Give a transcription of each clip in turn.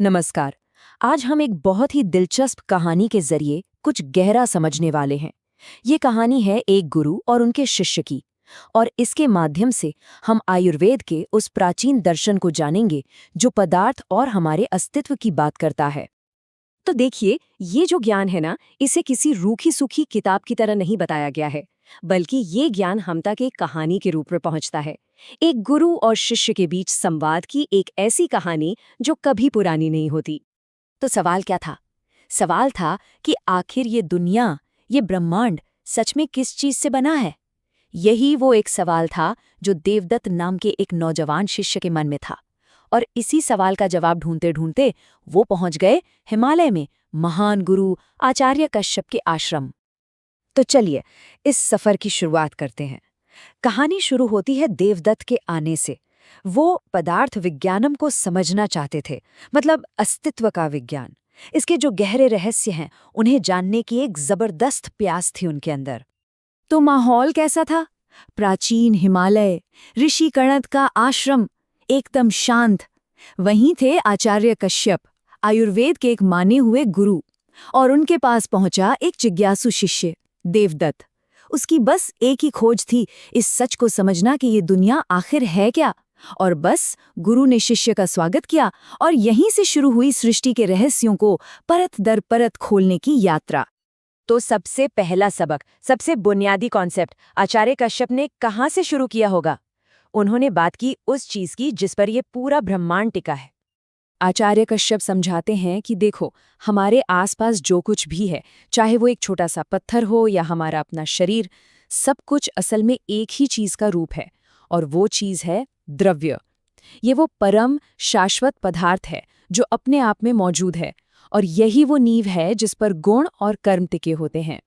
नमस्कार। आज हम एक बहुत ही दिलचस्प कहानी के जरिए कुछ गहरा समझने वाले हैं। ये कहानी है एक गुरु और उनके शिष्य की, और इसके माध्यम से हम आयुर्वेद के उस प्राचीन दर्शन को जानेंगे जो पदार्थ और हमारे अस्तित्व की बात करता है। तो देखिए, ये जो ज्ञान है ना, इसे किसी रूखी सूखी किताब की तरह नहीं बताया गया है, बल्कि ये ज्ञान हम तक एक कहानी के रूप में पहुंचता है। एक गुरु और शिष्य के बीच संवाद की एक ऐसी कहानी जो कभी पुरानी नहीं होती। तो सवाल क्या था? सवाल था कि आखिर ये दुनिया, ये ब्रह्मांड सच में किस चीज से बना है? यही वो एक सवाल था जो देवदत्त नाम के एक नौजवान शिष्य के मन में था। और इसी सवाल का जवाब ढूंढते ढूंढते वो पहुंच गए हिमालय में महान गुरु आचार्य कश्यप के आश्रम। तो चलिए इस सफर की शुरुआत करते हैं। कहानी शुरू होती है देवदत्त के आने से। वो पदार्थ विज्ञानम को समझना चाहते थे, मतलब अस्तित्व का विज्ञान। इसके जो गहरे रहस्य हैं उन्हें जानने की एक जबरदस्त प्यास थी उनके अंदर। तो माहौल कैसा था? प्राचीन हिमालय, ऋषि कणद का आश्रम, एकदम शांत। वहीं थे आचार्य कश्यप, आयुर्वेद के एक माने हुए गुरु, और उनके पास पहुंचा एक जिज्ञासु शिष्य देवदत्त। उसकी बस एक ही खोज थी, इस सच को समझना कि ये दुनिया आखिर है क्या। और बस गुरु ने शिष्य का स्वागत किया, और यहीं से शुरू हुई सृष्टि के रहस्यों को परत दर परत खोलने की यात्रा। तो सबसे पहला सबक, सबसे बुनियादी कॉन्सेप्ट आचार्य कश्यप ने कहाँ से शुरू किया होगा? उन्होंने बात की उस चीज की जिस पर यह पूरा ब्रह्मांड टिका है। आचार्य कश्यप समझाते हैं कि देखो, हमारे आसपास जो कुछ भी है, चाहे वो एक छोटा सा पत्थर हो या हमारा अपना शरीर, सब कुछ असल में एक ही चीज का रूप है, और वो चीज है द्रव्य। ये वो परम शाश्वत पदार्थ है जो अपने आप में मौजूद है, और यही वो नींव है जिस पर गुण और कर्म टिके होते हैं।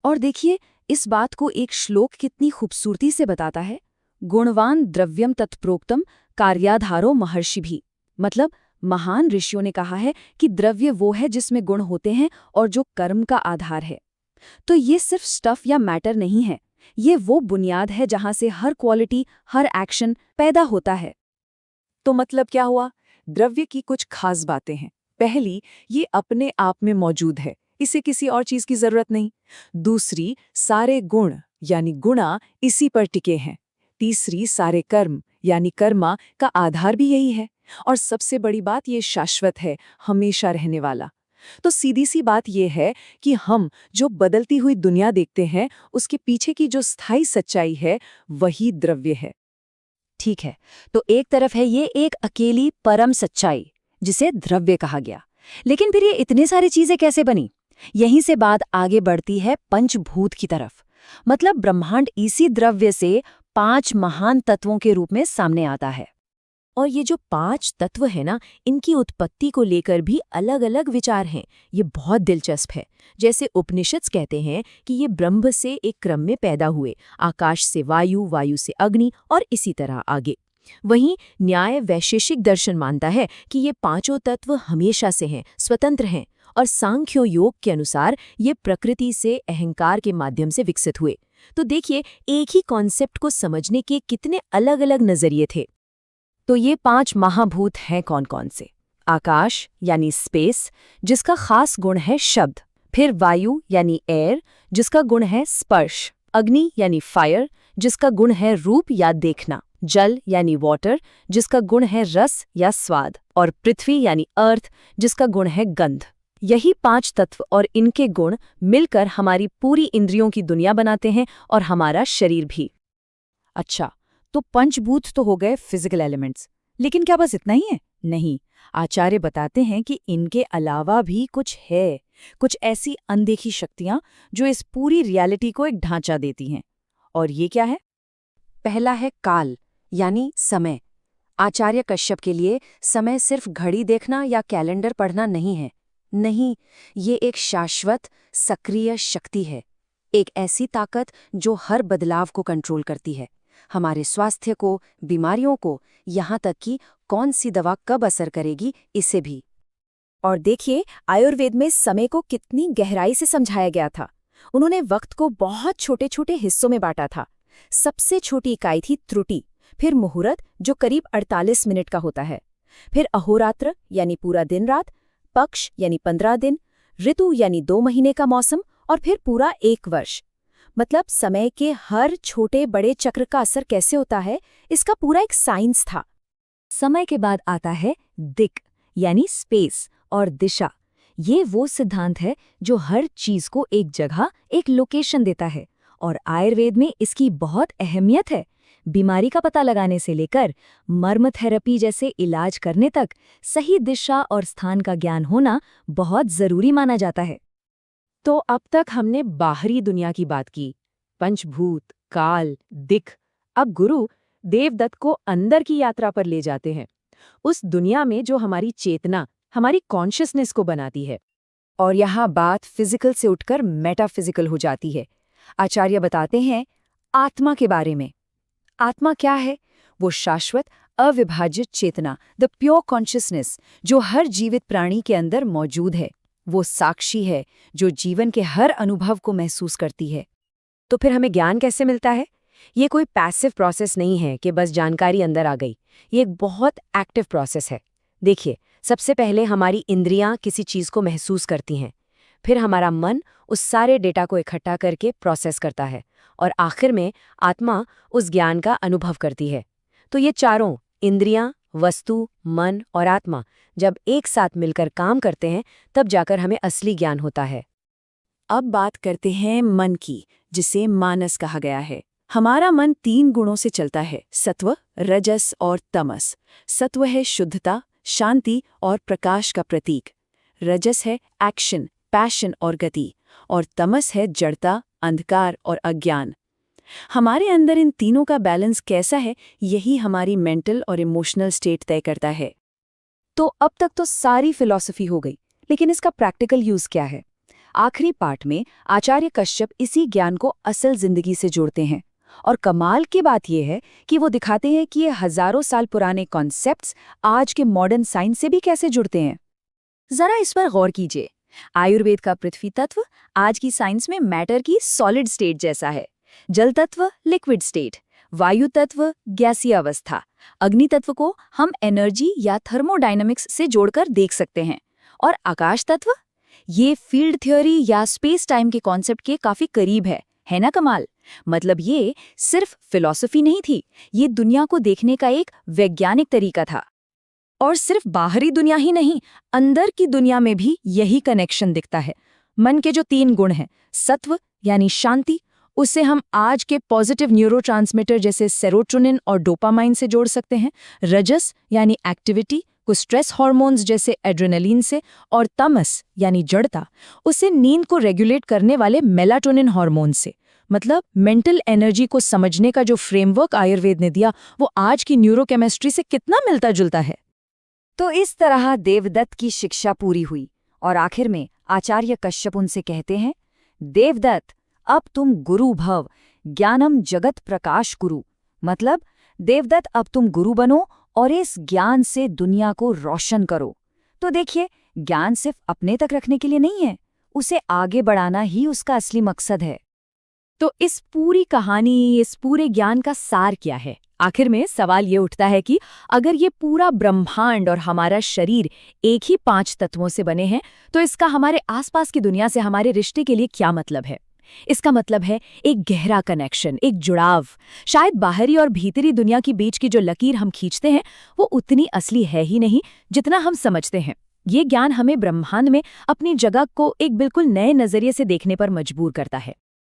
और देखिए, इस बात को एक श्लोक कितनी खूबसूरती से बताता है। गुणवान द्रव्यम तत्प्रोक्तम कार्याधारो महर्षि भी। मतलब महान ऋषियों ने कहा है कि द्रव्य वो है जिसमें गुण होते हैं और जो कर्म का आधार है। तो ये सिर्फ स्टफ या मैटर नहीं है, ये वो बुनियाद है जहां से हर क्वालिटी, हर एक्शन पैदा होता है। तो मतलब क्या हुआ? द्रव्य की कुछ खास बातें हैं। पहली, ये अपने आप में मौजूद है, इसे किसी और चीज की जरूरत नहीं। दूसरी, सारे गुण यानी गुणा इसी पर टिके हैं। तीसरी, सारे कर्म यानी कर्मा का आधार भी यही है। और सबसे बड़ी बात, ये शाश्वत है, हमेशा रहने वाला। तो सीधी सी बात यह है कि हम जो बदलती हुई दुनिया देखते हैं, उसके पीछे की जो स्थायी सच्चाई है, वही द्रव्य है। ठीक है, तो एक तरफ है ये एक अकेली परम सच्चाई जिसे द्रव्य कहा गया, लेकिन फिर ये इतने सारी चीजें कैसे बनी? यहीं से बात आगे बढ़ती है पंचभूत की तरफ। मतलब ब्रह्मांड इसी द्रव्य से 5 महान तत्वों के रूप में सामने आता है। और ये जो 5 तत्व है ना, इनकी उत्पत्ति को लेकर भी अलग अलग विचार हैं। ये बहुत दिलचस्प है। जैसे उपनिषद कहते हैं कि ये ब्रह्म से एक क्रम में पैदा हुए, आकाश से वायु, वायु से अग्नि, और इसी तरह आगे। वहीं न्याय वैशेषिक दर्शन मानता है कि ये 5 तत्व हमेशा से हैं, स्वतंत्र हैं, और सांख्यो योग के अनुसार ये प्रकृति से अहंकार के माध्यम से विकसित हुए। तो देखिए, एक ही कॉन्सेप्ट को समझने के कितने अलग अलग नजरिए थे। तो ये 5 महाभूत हैं कौन कौन से? आकाश यानी स्पेस, जिसका खास गुण है शब्द। फिर वायु यानी एयर, जिसका गुण है स्पर्श। अग्नि यानी फायर, जिसका गुण है रूप या देखना। जल यानी वाटर, जिसका गुण है रस या स्वाद। और पृथ्वी यानी अर्थ, जिसका गुण है गंध। यही 5 तत्व और इनके गुण मिलकर हमारी पूरी इंद्रियों की दुनिया बनाते हैं, और हमारा शरीर भी। अच्छा, तो पंचभूत तो हो गए फिजिकल एलिमेंट्स, लेकिन क्या बस इतना ही है? नहीं, आचार्य बताते हैं कि इनके अलावा भी कुछ है, कुछ ऐसी अनदेखी शक्तियां जो इस पूरी रियलिटी को एक ढांचा देती हैं। और ये क्या है? पहला है काल, यानी समय। आचार्य कश्यप के लिए समय सिर्फ घड़ी देखना या कैलेंडर पढ़ना नहीं है। नहीं, ये एक शाश्वत, सक्रिय शक्ति है। एक ऐसी ताकत जो हर बदलाव को कंट्रोल करती है, हमारे स्वास्थ्य को, बीमारियों को, यहाँ तक कि कौन सी दवा कब असर करेगी, इसे भी। और देखिए, आयुर्वेद में समय को कितनी गहराई से समझाया गया था। उन्होंने वक्त को बहुत छोटे छोटे हिस्सों में बांटा था। सबसे छोटी इकाई थी त्रुटि, फिर मुहूर्त जो करीब 48 मिनट का होता है, फिर अहोरात्र यानी पूरा दिन रात, पक्ष यानी 15 दिन, ऋतु यानी 2 महीने का मौसम और फिर पूरा 1 वर्ष। मतलब समय के हर छोटे बड़े चक्र का असर कैसे होता है, इसका पूरा एक साइंस था। समय के बाद आता है दिक् यानी स्पेस और दिशा। ये वो सिद्धांत है जो हर चीज को एक जगह, एक लोकेशन देता है और आयुर्वेद में इसकी बहुत अहमियत है। बीमारी का पता लगाने से लेकर मर्म थेरेपी जैसे इलाज करने तक सही दिशा और स्थान का ज्ञान होना बहुत जरूरी माना जाता है। तो अब तक हमने बाहरी दुनिया की बात की, पंचभूत, काल, दिक्। अब गुरु देवदत्त को अंदर की यात्रा पर ले जाते हैं, उस दुनिया में जो हमारी चेतना, हमारी कॉन्शियसनेस को बनाती है। और यहाँ बात फिजिकल से उठकर मेटाफिजिकल हो जाती है। आचार्य बताते हैं आत्मा के बारे में। आत्मा क्या है? वो शाश्वत अविभाजित चेतना, द प्योर कॉन्शियसनेस, जो हर जीवित प्राणी के अंदर मौजूद है। वो साक्षी है जो जीवन के हर अनुभव को महसूस करती है। तो फिर हमें ज्ञान कैसे मिलता है? ये कोई पैसिव प्रोसेस नहीं है कि बस जानकारी अंदर आ गई। ये एक बहुत एक्टिव प्रोसेस है। देखिए, सबसे पहले हमारी इंद्रियां किसी चीज़ को महसूस करती हैं, फिर हमारा मन उस सारे डेटा को इकट्ठा करके प्रोसेस करता है और आखिर में आत्मा उस ज्ञान का अनुभव करती है। तो ये चारों, इंद्रियां, वस्तु, मन और आत्मा, जब एक साथ मिलकर काम करते हैं तब जाकर हमें असली ज्ञान होता है। अब बात करते हैं मन की, जिसे मानस कहा गया है। हमारा मन 3 गुणों से चलता है, सत्व, रजस और तमस। सत्व है शुद्धता, शांति और प्रकाश का प्रतीक। रजस है एक्शन, पैशन और गति। और तमस है जड़ता, अंधकार और अज्ञान। हमारे अंदर इन तीनों का बैलेंस कैसा है, यही हमारी मेंटल और इमोशनल स्टेट तय करता है। तो अब तक तो सारी फिलॉसफी हो गई, लेकिन इसका प्रैक्टिकल यूज क्या है? आखिरी पार्ट में आचार्य कश्यप इसी ज्ञान को असल जिंदगी से जोड़ते हैं। और कमाल की बात यह है कि वो दिखाते हैं कि ये हजारों साल पुराने कॉन्सेप्ट्स आज के मॉडर्न साइंस से भी कैसे जुड़ते हैं। जरा इस पर गौर कीजिए। आयुर्वेद का पृथ्वी तत्व आज की साइंस में मैटर की सॉलिड स्टेट जैसा है, जल तत्व लिक्विड स्टेट, वायु तत्व गैसीय अवस्था, अग्नि तत्व को हम एनर्जी या थर्मोडायनामिक्स से जोड़कर देख सकते हैं, और आकाश तत्व ये फील्ड थ्योरी या स्पेस टाइम के कॉन्सेप्ट के काफी करीब है ना कमाल? मतलब ये सिर्फ फिलॉसफी नहीं थी, ये दुनिया को देखने का एक वैज्ञानिक तरीका था। और सिर्फ बाहरी दुनिया ही नहीं, अंदर की दुनिया में भी यही कनेक्शन दिखता है। मन के जो 3 गुण हैं, सत्व यानी शांति, उसे हम आज के पॉजिटिव न्यूरोट्रांसमीटर जैसे सेरोटोनिन और डोपामाइन से जोड़ सकते हैं। रजस यानी एक्टिविटी को स्ट्रेस हार्मोन्स जैसे एड्रेनलिन से, और तमस यानी जड़ता, उसे नींद को रेगुलेट करने वाले मेलाटोनिन हार्मोन से। मतलब मेंटल एनर्जी को समझने का जो फ्रेमवर्क आयुर्वेद ने दिया, वो आज की न्यूरोकेमिस्ट्री से कितना मिलता जुलता है। तो इस तरह देवदत्त की शिक्षा पूरी हुई और आखिर में आचार्य कश्यप उनसे कहते हैं, देवदत्त अब तुम गुरु भव, ज्ञानम जगत प्रकाश कुरु। मतलब देवदत्त अब तुम गुरु बनो और इस ज्ञान से दुनिया को रोशन करो। तो देखिए, ज्ञान सिर्फ अपने तक रखने के लिए नहीं है, उसे आगे बढ़ाना ही उसका असली मकसद है। तो इस पूरी कहानी, इस पूरे ज्ञान का सार क्या है? आखिर में सवाल ये उठता है कि अगर ये पूरा ब्रह्मांड और हमारा शरीर एक ही 5 तत्वों से बने हैं, तो इसका हमारे आसपास की दुनिया से हमारे रिश्ते के लिए क्या मतलब है? इसका मतलब है एक गहरा कनेक्शन, एक जुड़ाव। शायद बाहरी और भीतरी दुनिया के बीच की जो लकीर हम खींचते हैं, वो उतनी असली है ही नहीं जितना हम समझते हैं। ये ज्ञान हमें ब्रह्मांड में अपनी जगह को एक बिल्कुल नए नजरिए से देखने पर मजबूर करता है।